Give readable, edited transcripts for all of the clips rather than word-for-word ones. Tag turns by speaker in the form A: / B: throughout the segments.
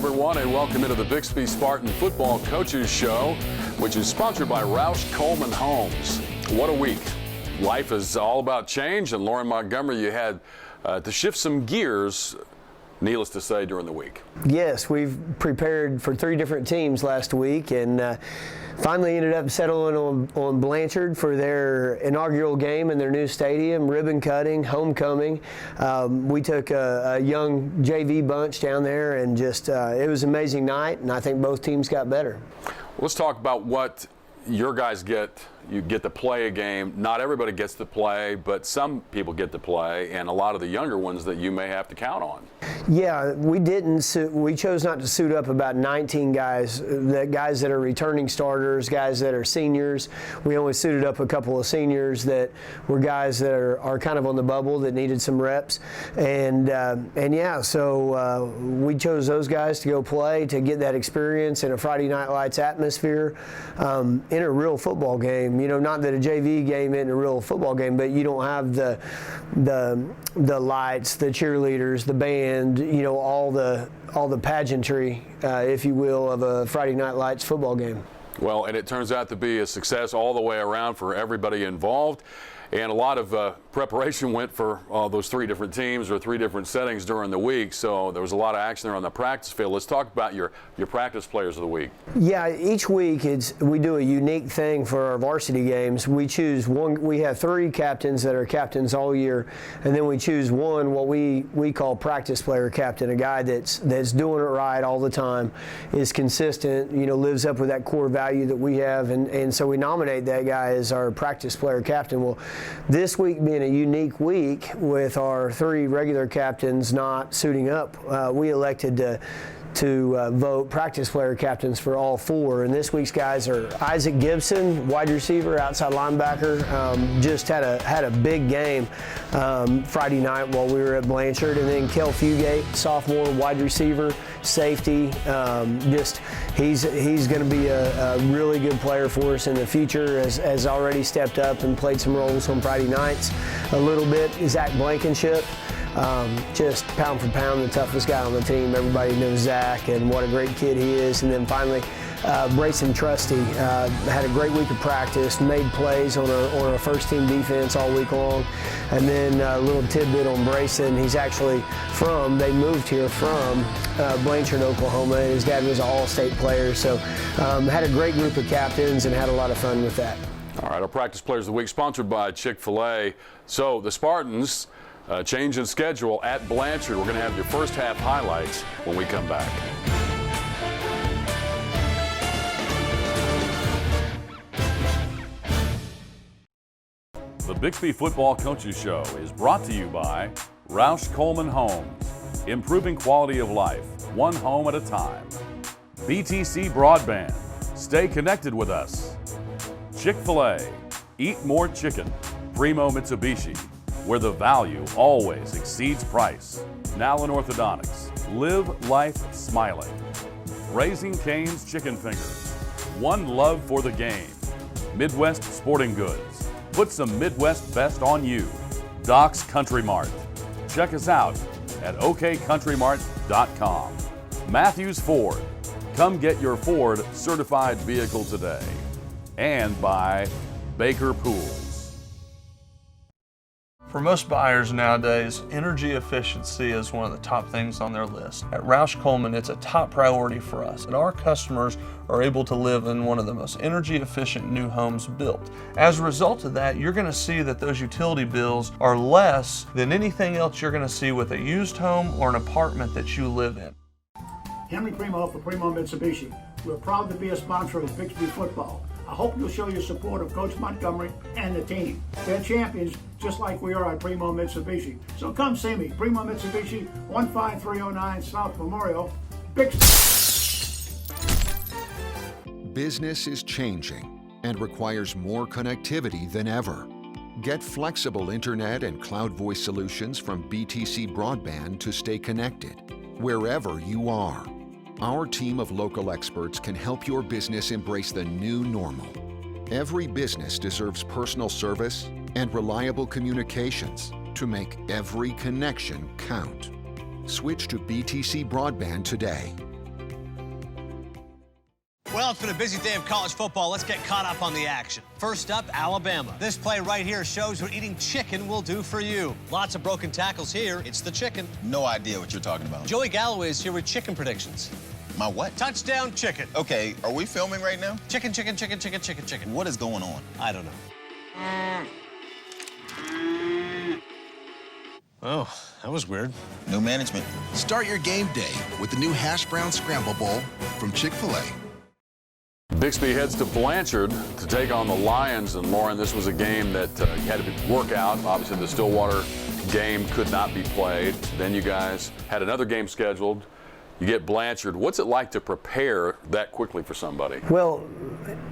A: everyone, and welcome into the Bixby Spartan Football Coaches Show, which is sponsored by RAUSCH Coleman Homes. What a week. Life is all about change, and Lauren Montgomery, you had to shift some gears, needless to say, during the week.
B: Yes, we've prepared for 3 different teams last week, and finally ended up settling on Blanchard for their inaugural game in their new stadium, ribbon cutting, homecoming. We took a young JV bunch down there, and just it was an amazing night, and I think both teams got better.
A: Let's talk about what your guys get. You get to play a game. Not everybody gets to play, but some people get to play, and a lot of the younger ones that you may have to count on.
B: Yeah, we didn't. We chose not to suit up about 19 guys that are returning starters, guys that are seniors. We only suited up a couple of seniors that were guys that are kind of on the bubble that needed some reps, and yeah, so we chose those guys to go play, to get that experience in a Friday Night Lights atmosphere, in a real football game. You know, not that a JV game isn't a real football game, but you don't have the lights, the cheerleaders, the band, you know, all the pageantry, if you will, of a Friday Night Lights football game.
A: Well, and it turns out to be a success all the way around for everybody involved. And a lot of preparation went for those 3 different teams or 3 different settings during the week. So there was a lot of action there on the practice field. Let's talk about your practice players of the week.
B: Yeah, each week we do a unique thing for our varsity games. We choose one. We have 3 captains that are captains all year, and then we choose one, what we call practice player captain, a guy that's doing it right all the time, is consistent, you know, lives up with that core value that we have, and so we nominate that guy as our practice player captain. Well, this week being a unique week with our 3 regular captains not suiting up, we elected to vote practice player captains for all 4. And this week's guys are Isaac Gibson, wide receiver, outside linebacker, just had a big game Friday night while we were at Blanchard. And then Kel Fugate, sophomore, wide receiver, safety. He's going to be a really good player for us in the future, has already stepped up and played some roles on Friday nights a little bit. Zach Blankenship. Just pound for pound the toughest guy on the team. Everybody knows Zach and what a great kid he is. And then finally, Brayson Trusty had a great week of practice, made plays on our first team defense all week long. And then a little tidbit on Brayson, they moved here from Blanchard, Oklahoma, and his dad was an all-state player. So had a great group of captains and had a lot of fun with that.
A: All right, our practice players of the week sponsored by Chick-fil-A. So the Spartans, change in schedule at Blanchard. We're going to have your first half highlights when we come back. The Bixby Football Coaches Show is brought to you by RAUSCH Coleman Homes, improving quality of life, one home at a time. BTC Broadband, stay connected with us. Chick-fil-A, eat more chicken. Primo Mitsubishi, where the value always exceeds price. Nowlin Orthodontics, live life smiling. Raising Cane's Chicken Fingers, one love for the game. Midwest Sporting Goods, put some Midwest best on you. Doc's Country Mart, check us out at okcountrymart.com. Matthews Ford, come get your Ford certified vehicle today. And by Baker Pools.
C: For most buyers nowadays, energy efficiency is one of the top things on their list. At RAUSCH Coleman, it's a top priority for us, and our customers are able to live in one of the most energy efficient new homes built. As a result of that, you're going to see that those utility bills are less than anything else you're going to see with a used home or an apartment that you live in.
D: Henry Primo for Primo Mitsubishi. We're proud to be a sponsor of Bixby football. I hope you'll show your support of Coach Montgomery and the team. They're champions just like we are at Primo Mitsubishi. So come see me, Primo Mitsubishi, 15309 South Memorial, Bixby.
E: Business is changing and requires more connectivity than ever. Get flexible internet and cloud voice solutions from BTC Broadband to stay connected wherever you are. Our team of local experts can help your business embrace the new normal. Every business deserves personal service and reliable communications to make every connection count. Switch to BTC Broadband today.
F: Well, it's been a busy day of college football. Let's get caught up on the action. First up, Alabama. This play right here shows what eating chicken will do for you. Lots of broken tackles here. It's the chicken.
G: No idea what you're talking about.
F: Joey Galloway is here with chicken predictions.
G: My what?
F: Touchdown chicken.
G: Okay, are we filming right now?
F: Chicken, chicken, chicken, chicken, chicken, chicken.
G: What is going on?
F: I don't know. Oh, that was weird.
G: New management.
H: Start your game day with the new Hash Brown Scramble Bowl from Chick-fil-A.
A: Bixby heads to Blanchard to take on the Lions. And Lauren, this was a game that had to work out. Obviously, the Stillwater game could not be played. Then you guys had another game scheduled. You get Blanchard. What's it like to prepare that quickly for somebody?
B: Well,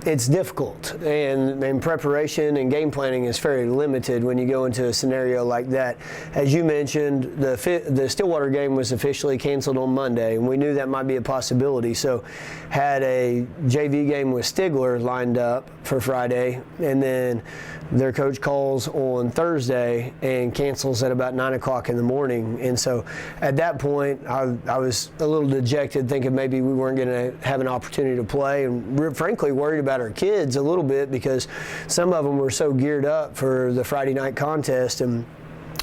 B: it's difficult, and preparation and game planning is fairly limited when you go into a scenario like that. As you mentioned, the Stillwater game was officially canceled on Monday, and we knew that might be a possibility. So had a JV game with Stigler lined up for Friday, and then their coach calls on Thursday and cancels at about 9 o'clock in the morning. And so at that point, I was a little dejected, thinking maybe we weren't going to have an opportunity to play, and frankly worried about our kids a little bit because some of them were so geared up for the Friday night contest. And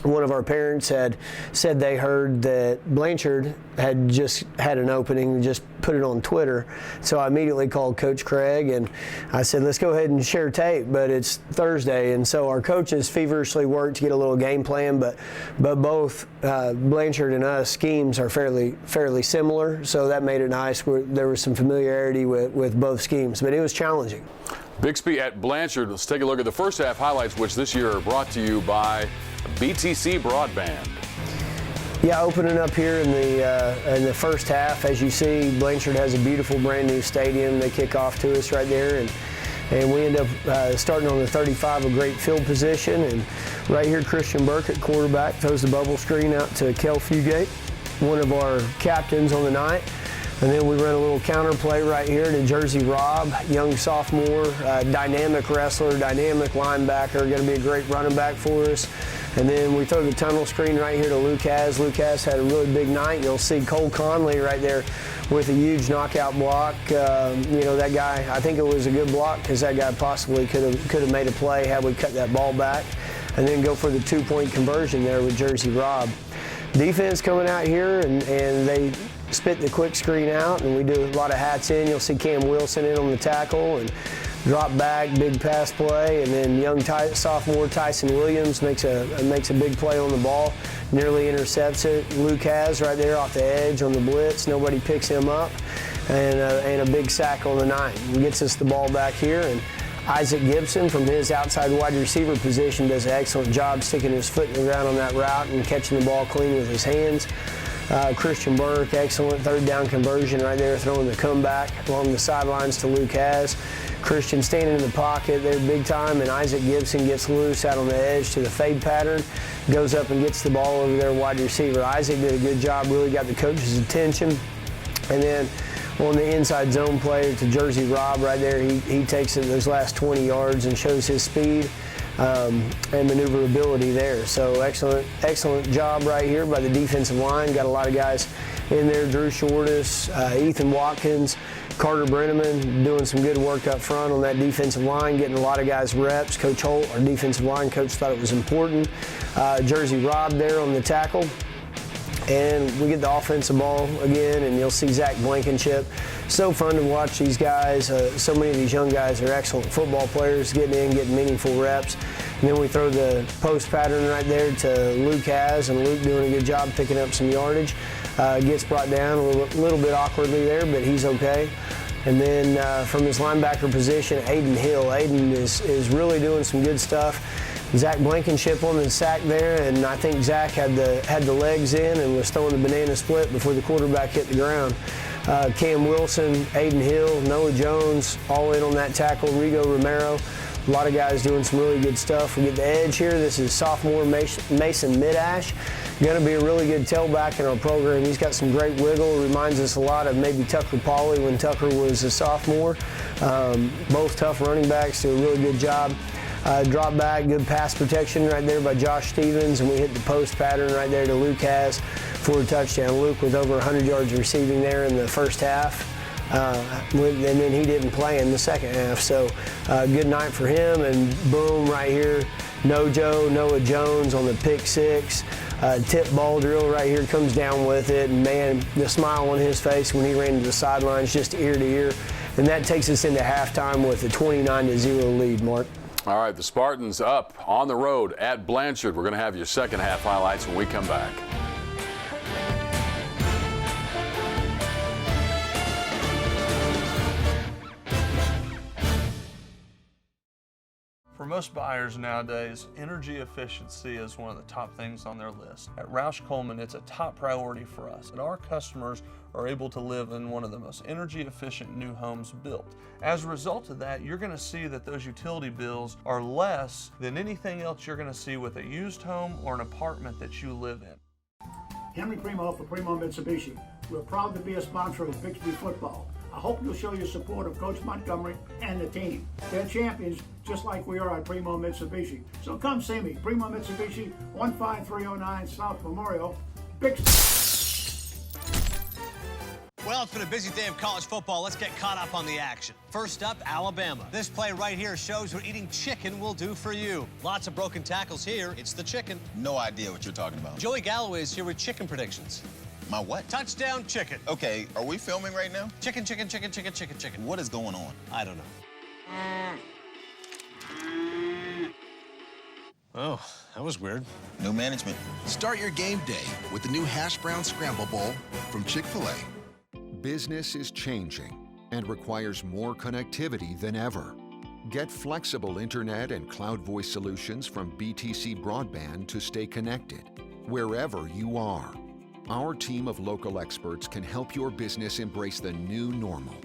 B: one of our parents had said they heard that Blanchard had just had an opening and just put it on Twitter. So I immediately called Coach Craig and I said, let's go ahead and share tape, but it's Thursday. And so our coaches feverishly worked to get a little game plan, but both Blanchard and us schemes are fairly similar. So that made it nice. There was some familiarity with both schemes, but it was challenging.
A: Bixby at Blanchard. Let's take a look at the first half highlights, which this year are brought to you by BTC Broadband.
B: Yeah, opening up here in the first half, as you see, Blanchard has a beautiful brand new stadium. They kick off to us right there, and we end up starting on the 35, a great field position. And right here, Christian Burke at quarterback throws the bubble screen out to Kel Fugate, one of our captains on the night. And then we run a little counter play right here to Jersey Rob, young sophomore, dynamic wrestler, dynamic linebacker, going to be a great running back for us. And then we throw the tunnel screen right here to Lucas. Lucas had a really big night. You'll see Cole Conley right there with a huge knockout block. That guy, I think it was a good block because that guy possibly could have made a play had we cut that ball back. And then go for the 2-point conversion there with Jersey Rob. Defense coming out here, and they spit the quick screen out, and we do a lot of hats in. You'll see Cam Wilson in on the tackle and drop back, big pass play, and then young sophomore Tyson Williams makes a big play on the ball, nearly intercepts it. Lucas right there off the edge on the blitz, nobody picks him up, and a big sack on the night. He gets us the ball back here, and Isaac Gibson from his outside wide receiver position does an excellent job sticking his foot in the ground on that route and catching the ball clean with his hands. Christian Burke, excellent third down conversion right there, throwing the comeback along the sidelines to Lucas. Christian standing in the pocket there big time, and Isaac Gibson gets loose out on the edge to the fade pattern, goes up and gets the ball over there wide receiver. Isaac did a good job, really got the coach's attention. And then on the inside zone play to Jersey Rob right there, he takes it those last 20 yards and shows his speed and maneuverability there. So excellent job right here by the defensive line. Got a lot of guys in there. Drew Shortis, Ethan Watkins, Carter Brenneman doing some good work up front on that defensive line, getting a lot of guys reps. Coach Holt, our defensive line coach, thought it was important. Jersey Rob there on the tackle. And we get the offensive ball again, and you'll see Zach Blankenship. So fun to watch these guys. So many of these young guys are excellent football players, getting in, getting meaningful reps. And then we throw the post pattern right there to Lucas, and Luke doing a good job picking up some yardage. Gets brought down a little bit awkwardly there, but he's okay. And then from his linebacker position, Aiden Hill. Aiden is really doing some good stuff. Zach Blankenship on the sack there, and I think Zach had the legs in and was throwing the banana split before the quarterback hit the ground. Cam Wilson, Aiden Hill, Noah Jones, all in on that tackle. Rigo Romero, a lot of guys doing some really good stuff. We get the edge here. This is sophomore Mason Midash. Going to be a really good tailback in our program. He's got some great wiggle. Reminds us a lot of maybe Tucker Pauley when Tucker was a sophomore. Both tough running backs do a really good job. Drop back, good pass protection right there by Josh Stevens, and we hit the post pattern right there to Lucas for a touchdown. Luke with over 100 yards receiving there in the first half. and then he didn't play in the second half. So good night for him, and boom, right here, Noah Jones on the pick six. Tip ball drill right here, comes down with it, and man, the smile on his face when he ran to the sidelines, just ear to ear. And that takes us into halftime with a 29-0 lead, Mark.
A: All right, the Spartans up on the road at Blanchard. We're going to have your second half highlights when we come back.
C: For most buyers nowadays, energy efficiency is one of the top things on their list. At RAUSCH Coleman, it's a top priority for us, and our customers are able to live in one of the most energy efficient new homes built. As a result of that, you're going to see that those utility bills are less than anything else you're going to see with a used home or an apartment that you live in.
D: Henry Primo for Primo Mitsubishi. We're proud to be a sponsor of Bixby football. I hope you'll show your support of Coach Montgomery and the team. They're champions just like we are at Primo Mitsubishi. So come see me, Primo Mitsubishi, 15309 South Memorial, Bixby.
F: Well, it's been a busy day of college football. Let's get caught up on the action. First up, Alabama. This play right here shows what eating chicken will do for you. Lots of broken tackles here. It's the chicken.
G: No idea what you're talking about.
F: Joey Galloway is here with chicken predictions.
G: My what?
F: Touchdown chicken.
G: Okay, are we filming right now?
F: Chicken, chicken, chicken, chicken, chicken, chicken.
G: What is going on?
F: I don't know. Oh, that was weird.
G: New management.
H: Start your game day with the new Hash Brown Scramble Bowl from Chick-fil-A.
E: Business is changing and requires more connectivity than ever. Get flexible internet and cloud voice solutions from BTC Broadband to stay connected wherever you are. Our team of local experts can help your business embrace the new normal.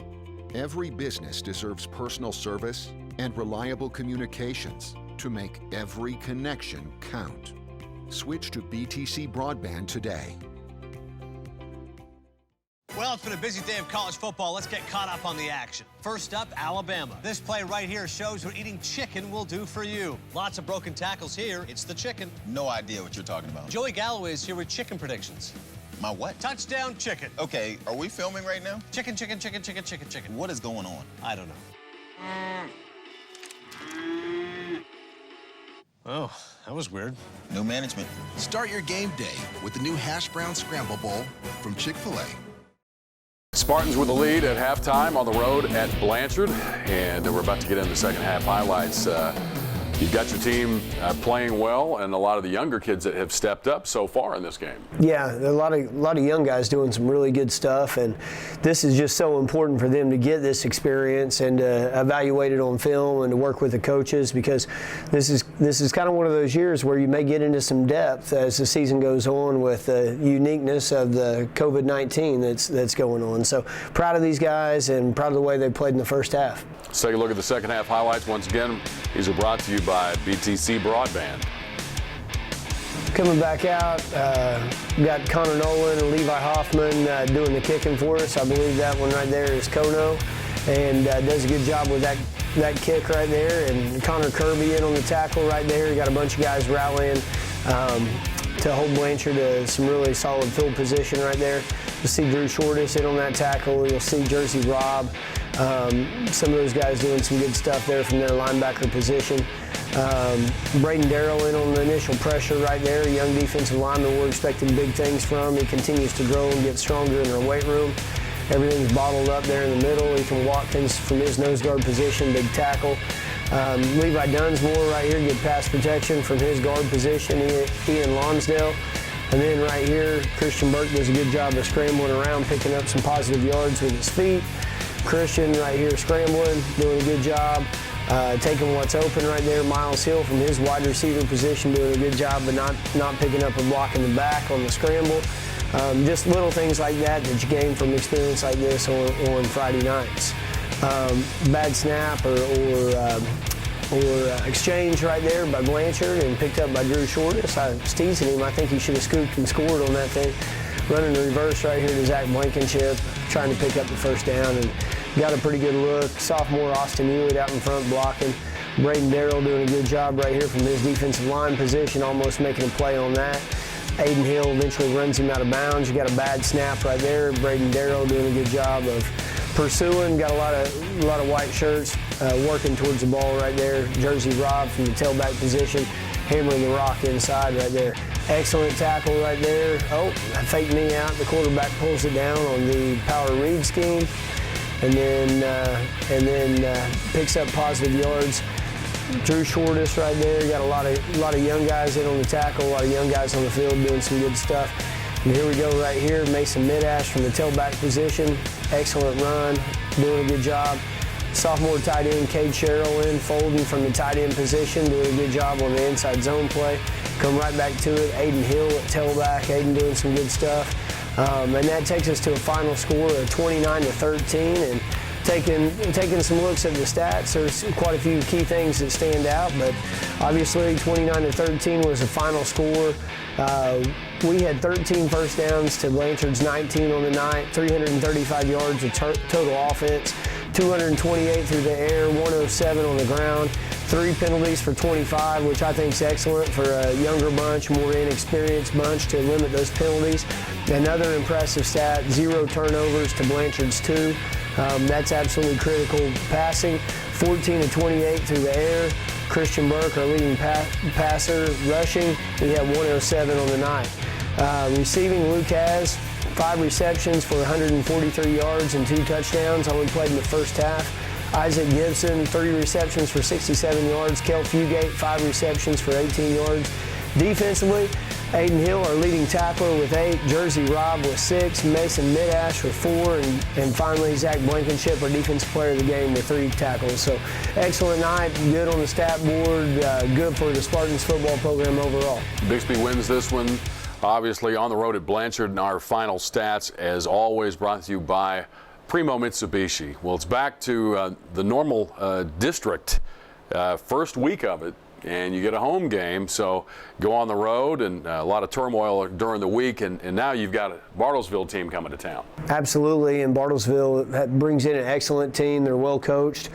E: Every business deserves personal service and reliable communications to make every connection count. Switch to BTC Broadband today.
F: Well, it's been a busy day of college football. Let's get caught up on the action. First up, Alabama. This play right here shows what eating chicken will do for you. Lots of broken tackles here. It's the chicken.
G: No idea what you're talking about.
F: Joey Galloway is here with chicken predictions.
G: My what?
F: Touchdown chicken.
G: Okay, are we filming right now?
F: Chicken, chicken, chicken, chicken, chicken, chicken.
G: What is going on?
F: I don't know. Oh, that was weird.
G: New management.
H: Start your game day with the new Hash Brown Scramble Bowl from Chick-fil-A.
A: Spartans with the lead at halftime on the road at Blanchard, and we're about to get into the second half highlights. You've got your team playing well, and a lot of the younger kids that have stepped up so far in this game.
B: Yeah, a lot of young guys doing some really good stuff, and this is just so important for them to get this experience and to evaluate it on film and to work with the coaches, because this is kind of one of those years where you may get into some depth as the season goes on with the uniqueness of the COVID-19 that's going on. So proud of these guys and proud of the way they played in the first half.
A: Let's take a look at the second half highlights. Once again, these are brought to you by BTC Broadband.
B: Coming back out, got Connor Nolan and Levi Hoffman doing the kicking for us. I believe that one right there is Kono, and does a good job with that kick right there. And Connor Kirby in on the tackle right there. You got a bunch of guys rallying to hold Blanchard to some really solid field position right there. You'll see Drew Shortis in on that tackle. You'll see Jersey Robb. Some of those guys doing some good stuff there from their linebacker position. Braden Darrell in on the initial pressure right there. Young defensive lineman we're expecting big things from. He continues to grow and get stronger in our weight room. Everything's bottled up there in the middle. Ethan Watkins from his nose guard position, big tackle. Levi Dunsmore right here, good pass protection from his guard position. Ian Lonsdale. And then right here, Christian Burke does a good job of scrambling around, picking up some positive yards with his feet. Christian right here scrambling, doing a good job. Taking what's open right there. Miles Hill from his wide receiver position doing a good job, but not picking up and blocking the back on the scramble. Just little things like that you gain from experience like this on Friday nights. Bad snap or exchange right there by Blanchard and picked up by Drew Shortis. I was teasing him. I think he should have scooped and scored on that thing. Running the reverse right here to Zach Blankenship, trying to pick up the first down and got a pretty good look. Sophomore Austin Hewitt out in front blocking. Braden Darrell doing a good job right here from his defensive line position, almost making a play on that. Aiden Hill eventually runs him out of bounds. You got a bad snap right there. Braden Darrell doing a good job of pursuing, got a lot of white shirts, working towards the ball right there. Jersey Rob from the tailback position, hammering the rock inside right there. Excellent tackle right there. Oh, fake knee out. The quarterback pulls it down on the power read scheme, and then picks up positive yards. Drew Shortest right there. Got a lot of young guys in on the tackle. A lot of young guys on the field doing some good stuff. And here we go right here. Mason Midash from the tailback position. Excellent run. Doing a good job. Sophomore tight end Cade Sherrill in, folding from the tight end position, doing a good job on the inside zone play. Come right back to it. Aiden Hill at tailback. Aiden doing some good stuff. And that takes us to a final score of 29-13. And taking some looks at the stats, there's quite a few key things that stand out, but obviously 29-13 was the final score. We had 13 first downs to Blanchard's 19 on the night, 335 yards of total offense, 228 through the air, 107 on the ground, 3 penalties for 25, which I think is excellent for a younger bunch, more inexperienced bunch to limit those penalties. Another impressive stat, 0 turnovers to Blanchard's 2. That's absolutely critical. Passing, 14-28 through the air. Christian Burke, our leading passer. Rushing, we had 107 on the night. Receiving, Luke has 5 receptions for 143 yards and 2 touchdowns. Only played in the first half. Isaac Gibson, 3 receptions for 67 yards. Kel Fugate, 5 receptions for 18 yards. Defensively, Aiden Hill, our leading tackler, with 8. Jersey Rob with 6. Mason Midash with 4. And finally, Zach Blankenship, our defensive player of the game, with 3 tackles. So excellent night, good on the stat board, good for the Spartans football program overall.
A: Bixby wins this one, obviously on the road at Blanchard. And our final stats, as always, brought to you by Primo Mitsubishi. Well, it's back to the normal district, first week of it. And you get a home game, so go on the road, and a lot of turmoil during the week, and now you've got a Bartlesville team coming to town.
B: Absolutely, and Bartlesville brings in an excellent team. They're well coached.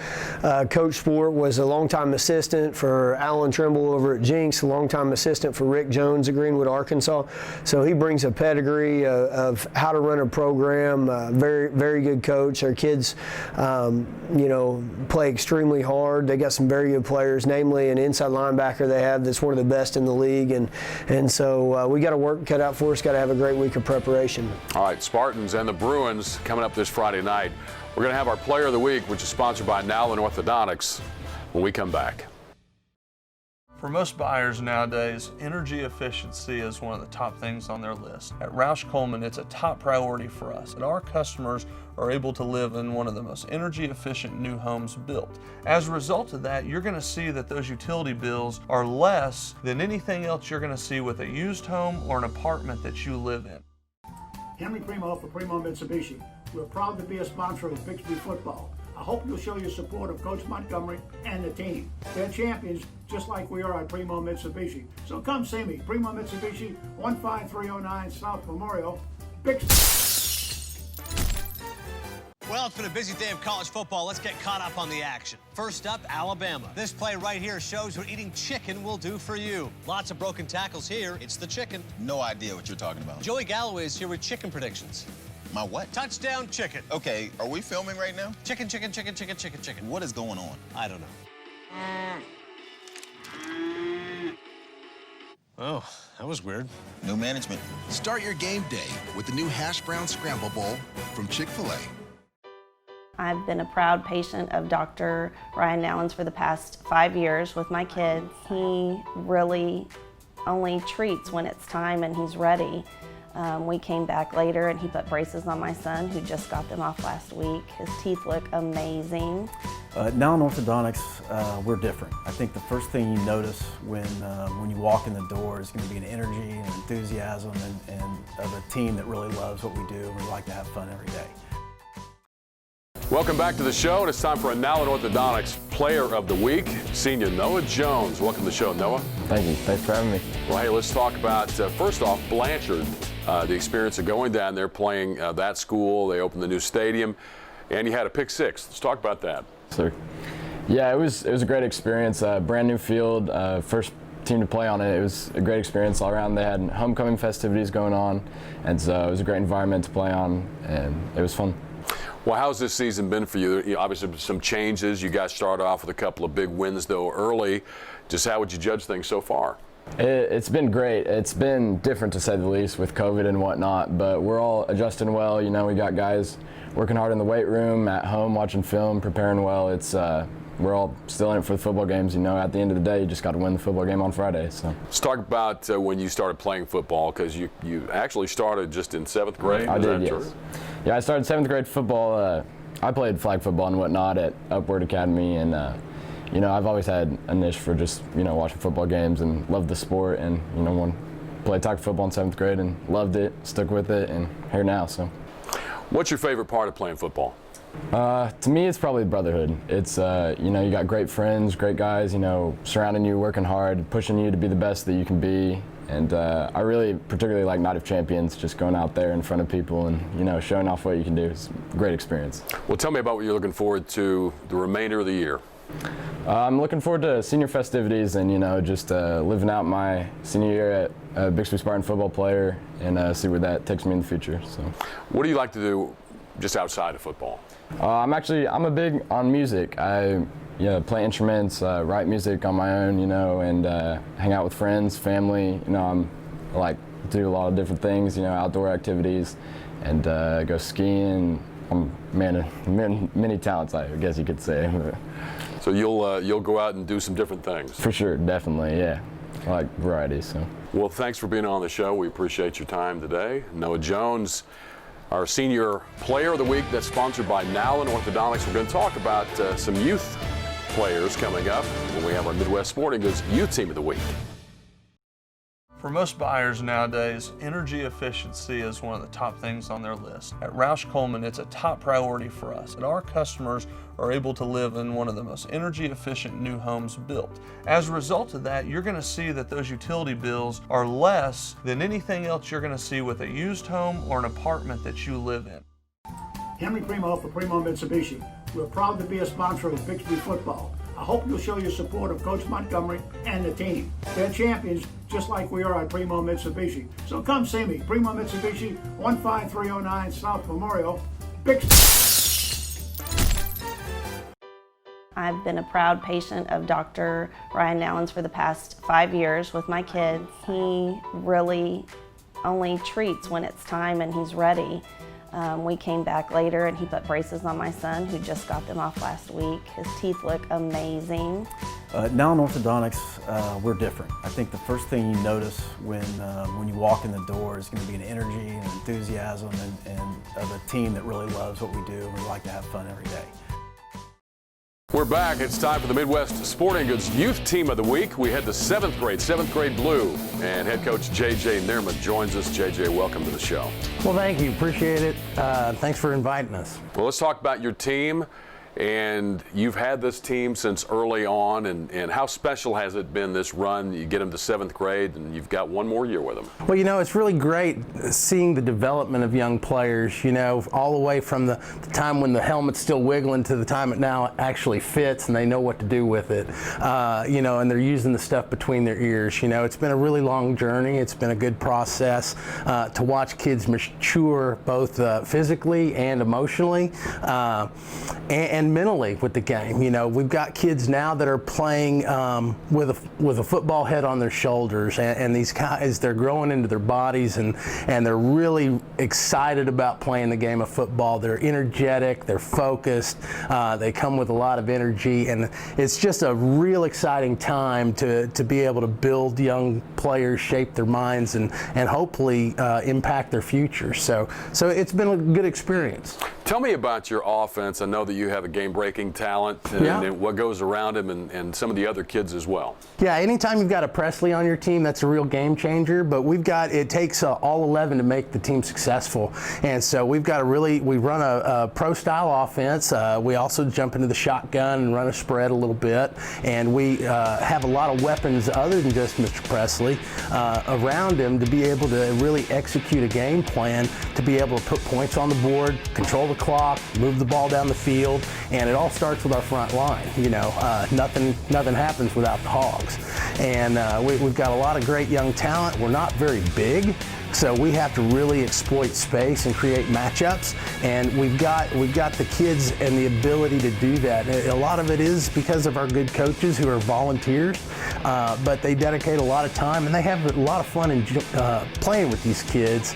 B: Coach Sport was a longtime assistant for Alan Trimble over at Jinx, a longtime assistant for Rick Jones at Greenwood, Arkansas. So he brings a pedigree of how to run a program. Very, very good coach. Our kids, play extremely hard. They got some very good players, namely an inside linebacker they have that's one of the best in the league, and so we got a work cut out for us. Got to have a great week of preparation.
A: All right, Spartans and the Bruins coming up this Friday night. We're going to have our Player of the Week, which is sponsored by Nowlin Orthodontics, when we come back.
C: For most buyers nowadays, energy efficiency is one of the top things on their list. At RAUSCH Coleman, it's a top priority for us, and our customers are able to live in one of the most energy efficient new homes built. As a result of that, you're going to see that those utility bills are less than anything else you're going to see with a used home or an apartment that you live in.
D: Henry Primo for Primo Mitsubishi. We're proud to be a sponsor of Bixby football. I hope you'll show your support of Coach Montgomery and the team. They're champions, just like we are at Primo Mitsubishi. So come see me, Primo Mitsubishi, 15309 South Memorial, Bixby.
F: Well, it's been a busy day of college football. Let's get caught up on the action. First up, Alabama. This play right here shows what eating chicken will do for you. Lots of broken tackles here. It's the chicken.
G: No idea what you're talking about.
F: Joey Galloway is here with chicken predictions.
G: My what?
F: Touchdown chicken.
G: Okay, are we filming right now?
F: Chicken, chicken, chicken, chicken, chicken, chicken.
G: What is going on?
F: I don't know. Oh, that was weird.
G: New management.
H: Start your game day with the new Hash Brown Scramble Bowl from Chick-fil-A.
I: I've been a proud patient of Dr. Ryan Nowlins for the past 5 years with my kids. He really only treats when it's time and he's ready. We came back later and he put braces on my son, who just got them off last week. His teeth look amazing.
J: Nowlin Orthodontics, we're different. I think the first thing you notice when you walk in the door is going to be an energy and enthusiasm and of a team that really loves what we do. We like to have fun every day.
A: Welcome back to the show, and it's time for a Nowlin Orthodontics Player of the Week, Senior Noah Jones. Welcome to the show, Noah.
K: Thank you. Thanks for having me.
A: Well, hey, let's talk about, first off, Blanchard, the experience of going down there, playing that school. They opened the new stadium, and you had a pick six. Let's talk about that.
K: Sir. Yeah, it was a great experience. Brand new field, first team to play on it. It was a great experience all around. They had homecoming festivities going on, and so it was a great environment to play on, and it was fun.
A: Well, how's this season been for you? Obviously, some changes. You guys started off with a couple of big wins, though, early. Just how would you judge things so far?
K: It's been great. It's been different, to say the least, with COVID and whatnot, but we're all adjusting well. You know, we got guys working hard in the weight room, at home, watching film, preparing well. We're all still in it for the football games. You know, at the end of the day, you just got to win the football game on Friday. So
A: let's talk about when you started playing football, because you actually started just in 7th grade.
K: I did, yes. Yeah, I started 7th grade football. I played flag football and whatnot at Upward Academy, and you know, I've always had a niche for just, you know, watching football games and loved the sport, and, you know, played tackle football in 7th grade and loved it, stuck with it, and here now. So,
A: what's your favorite part of playing football?
K: To me, it's probably brotherhood. It's, you know, you got great friends, great guys, you know, surrounding you, working hard, pushing you to be the best that you can be. And I really particularly like Night of Champions, just going out there in front of people and, you know, showing off what you can do. It's a great experience.
A: Well, tell me about what you're looking forward to the remainder of the year.
K: I'm looking forward to senior festivities and, you know, just living out my senior year at Bixby Spartan football player and see where that takes me in the future. So, what
A: do you like to do just outside of football?
K: I'm a big on music. I play instruments, write music on my own, you know, and hang out with friends, family. You know, I like to do a lot of different things, you know, outdoor activities, and go skiing. I'm a man of many talents, I guess you could say.
A: So you'll go out and do some different things?
K: For sure, definitely, yeah. I like variety. So.
A: Well, thanks for being on the show. We appreciate your time today. Noah Jones, our Senior Player of the Week, that's sponsored by Nowlin Orthodontics. We're going to talk about some youth players coming up when we have our Midwest Sporting Goods Youth Team of the Week.
C: For most buyers nowadays, energy efficiency is one of the top things on their list. At RAUSCH Coleman, it's a top priority for us, and our customers are able to live in one of the most energy efficient new homes built. As a result of that, you're going to see that those utility bills are less than anything else you're going to see with a used home or an apartment that you live in.
D: Henry Primo for Primo Mitsubishi. We're proud to be a sponsor of Bixby football. I hope you'll show your support of Coach Montgomery and the team. They're champions, just like we are at Primo Mitsubishi. So come see me, Primo Mitsubishi, 15309 South Memorial, Bixby.
I: I've been a proud patient of Dr. Ryan Nowlins for the past 5 years with my kids. He really only treats when it's time and he's ready. We came back later and he put braces on my son, who just got them off last week. His teeth look amazing.
J: Nowlin Orthodontics, we're different. I think the first thing you notice when you walk in the door is going to be an energy and enthusiasm and of a team that really loves what we do, and we like to have fun every day.
A: We're back. It's time for the Midwest Sporting Goods Youth Team of the Week. We head to 7th grade Blue, and head coach J.J. Nierman joins us. J.J., welcome to the show.
L: Well, thank you. Appreciate it. Thanks for inviting us.
A: Well, let's talk about your team. And you've had this team since early on, and how special has it been, this run? You get them to 7th grade, and you've got one more year with them.
L: Well, you know, it's really great seeing the development of young players, you know, all the way from the time when the helmet's still wiggling to the time it now actually fits and they know what to do with it, you know, and they're using the stuff between their ears. You know, it's been a really long journey. It's been a good process to watch kids mature both physically and emotionally and mentally with the game. You know, we've got kids now that are playing with a football head on their shoulders, and these guys, they're growing into their bodies and they're really excited about playing the game of football. They're energetic, they're focused, they come with a lot of energy, and it's just a real exciting time to be able to build young players, shape their minds, and hopefully impact their future. So it's been a good experience.
A: Tell me about your offense. I know that you have a game-breaking talent and what goes around him and some of the other kids as well.
L: Yeah, anytime you've got a Presley on your team, that's a real game changer, but it takes all 11 to make the team successful. And so we run a pro-style offense. We also jump into the shotgun and run a spread a little bit, and we have a lot of weapons other than just Mr. Presley around him to be able to really execute a game plan, to be able to put points on the board, control the clock, move the ball down the field, and it all starts with our front line. You know, nothing happens without the Hogs. And we've got a lot of great young talent. We're not very big, so we have to really exploit space and create matchups. And we've got the kids and the ability to do that. A lot of it is because of our good coaches who are volunteers, but they dedicate a lot of time and they have a lot of fun in playing with these kids,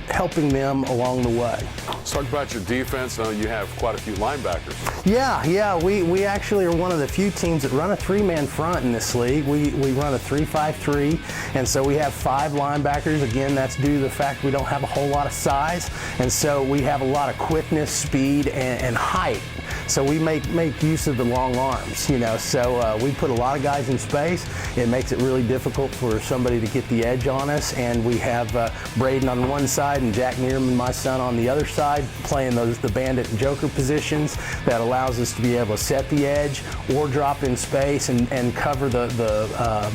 L: helping them along the way.
M: Let's talk about your defense. Now you have quite a few linebackers.
L: Yeah, we actually are one of the few teams that run a three-man front in this league. We run a 3-5-3, and so we have 5 linebackers. Again, that's due to the fact we don't have a whole lot of size, and so we have a lot of quickness, speed, and height. So we make use of the long arms, you know. So we put a lot of guys in space. It makes it really difficult for somebody to get the edge on us. And we have Braden on one side and Jack Neerman, my son, on the other side, playing the bandit and joker positions. That allows us to be able to set the edge or drop in space and cover the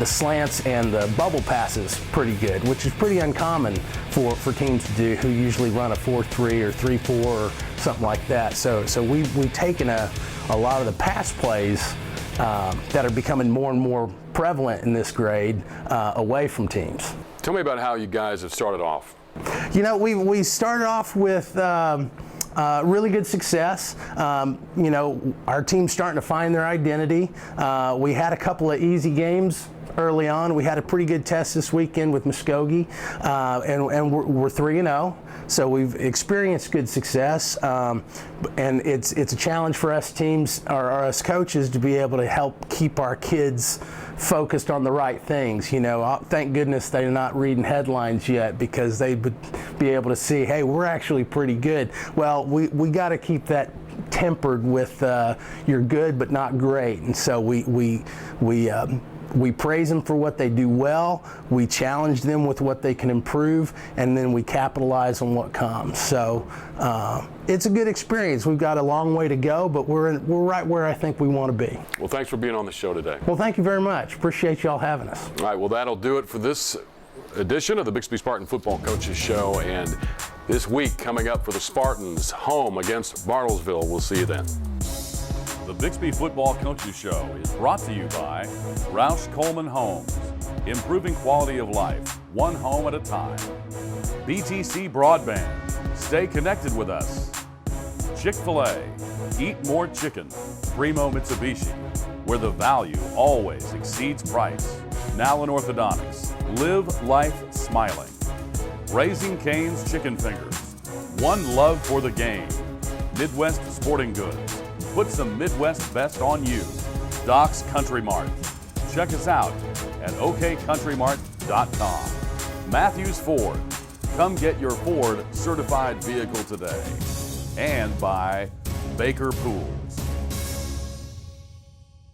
L: slants and the bubble passes pretty good, which is pretty uncommon for teams to do who usually run a 4-3 or 3-4 or something like that. So we've taken a lot of the pass plays that are becoming more and more prevalent in this grade away from teams.
M: Tell me about how you guys have started off.
L: You know, we started off with really good success. You know, our team's starting to find their identity. We had a couple of easy games early on. We had a pretty good test this weekend with Muskogee, and we're 3-0. So we've experienced good success, and it's a challenge for us teams or us coaches to be able to help keep our kids focused on the right things. You know, thank goodness they're not reading headlines yet, because they would be able to see, hey, we're actually pretty good. Well, we got to keep that tempered with you're good but not great, and so we praise them for what they do well, we challenge them with what they can improve, and then we capitalize on what comes. So it's a good experience. We've got a long way to go, but we're right where I think we want to be.
M: Well, thanks for being on the show today.
L: Well, thank you very much. Appreciate y'all having us.
M: All right, well, that'll do it for this edition of the Bixby Spartan Football Coaches Show. And this week coming up for the Spartans, home against Bartlesville. We'll see you then.
A: The Bixby Football Coaches Show is brought to you by RAUSCH Coleman Homes, improving quality of life, one home at a time. BTC Broadband, stay connected with us. Chick-fil-A, eat more chicken. Primo Mitsubishi, where the value always exceeds price. Nallen Orthodontics, live life smiling. Raising Cane's Chicken Fingers, one love for the game. Midwest Sporting Goods, put some Midwest best on you. Doc's Country Mart. Check us out at okcountrymart.com. Matthews Ford. Come get your Ford certified vehicle today. And by Baker Pool.